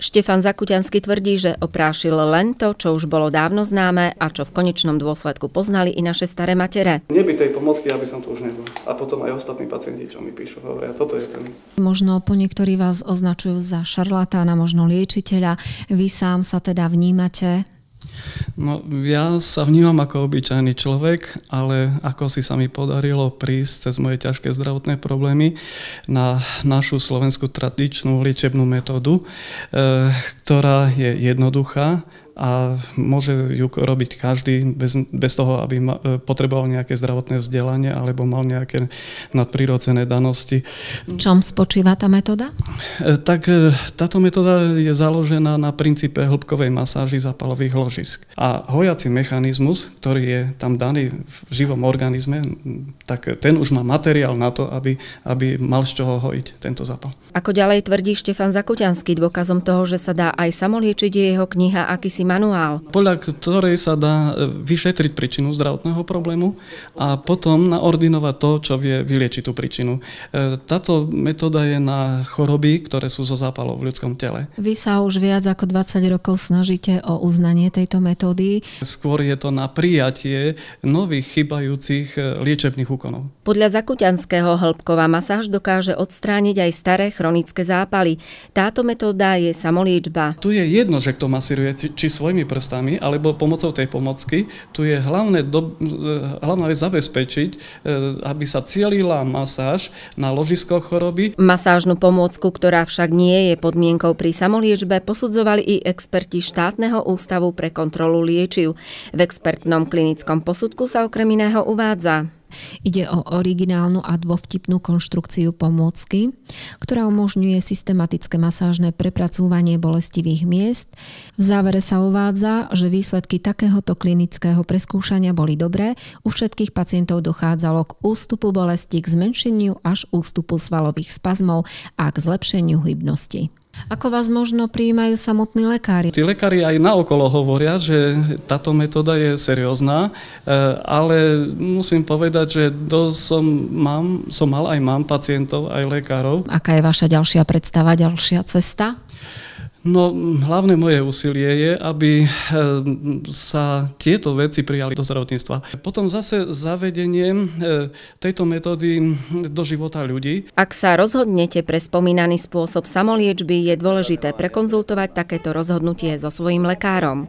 Štefan Zakutiansky tvrdí, že oprášil len to, čo už bolo dávno známe a čo v konečnom dôsledku poznali i naše staré matere. Nebyť tej pomocky, aby som tu už nebol. A potom aj ostatní pacienti, čo mi píšu, hovoria, toto je ten. Možno niektorí vás označujú za šarlatána, možno liečiteľa. Vy sám sa teda vnímate? No, ja sa vnímam ako obyčajný človek, ale ako si sa mi podarilo prísť cez moje ťažké zdravotné problémy na našu slovenskú tradičnú liečebnú metódu, ktorá je jednoduchá a môže ju robiť každý bez toho, aby potreboval nejaké zdravotné vzdelanie alebo mal nejaké nadprirodzené danosti. V čom spočíva tá metóda? Tak táto metóda je založená na princípe hĺbkovej masáži zápalových ložisk. A hojací mechanizmus, ktorý je tam daný v živom organizme, tak ten už má materiál na to, aby mal z čoho hojiť tento zápal. Ako ďalej tvrdí Štefan Zakutiansky, dôkazom toho, že sa dá aj samoliečiť, je jeho kniha Akýsi manuál, podľa ktorej sa dá vyšetriť príčinu zdravotného problému a potom naordinovať to, čo vie vyliečiť tú príčinu. Táto metóda je na choroby, ktoré sú zo zápalov v ľudskom tele. Vy sa už viac ako 20 rokov snažíte o uznanie tejto metódy. Skôr je to na prijatie nových chýbajúcich liečebných úkonov. Podľa Zakutianského hĺbková masáž dokáže odstrániť aj staré chronické zápaly. Táto metóda je samoliečba. Tu je jedno, že kto masíruje, či svojimi prstami, alebo pomocou tej pomocky. Tu je hlavná vec zabezpečiť, aby sa cielila masáž na ložisko choroby. Masážnu pomôcku, ktorá však nie je podmienkou pri samoliečbe, posudzovali i experti Štátneho ústavu pre kontrolu liečiv. V expertnom klinickom posudku sa okrem iného uvádza: ide o originálnu a dvovtipnú konštrukciu pomôcky, ktorá umožňuje systematické masážne prepracúvanie bolestivých miest. V závere sa uvádza, že výsledky takéhoto klinického preskúšania boli dobré. U všetkých pacientov dochádzalo k ústupu bolesti, k zmenšeniu až ústupu svalových spazmov a k zlepšeniu hybnosti. Ako vás možno prijímajú samotní lekári? Tí lekári aj naokolo hovoria, že táto metóda je seriózna, ale musím povedať, že som mal aj mám pacientov, aj lekárov. Aká je vaša ďalšia predstava, ďalšia cesta? No, hlavné moje úsilie je, aby sa tieto veci prijali do zdravotníctva. Potom zase zavedenie tejto metódy do života ľudí. Ak sa rozhodnete pre spomínaný spôsob samoliečby, je dôležité prekonzultovať takéto rozhodnutie so svojím lekárom.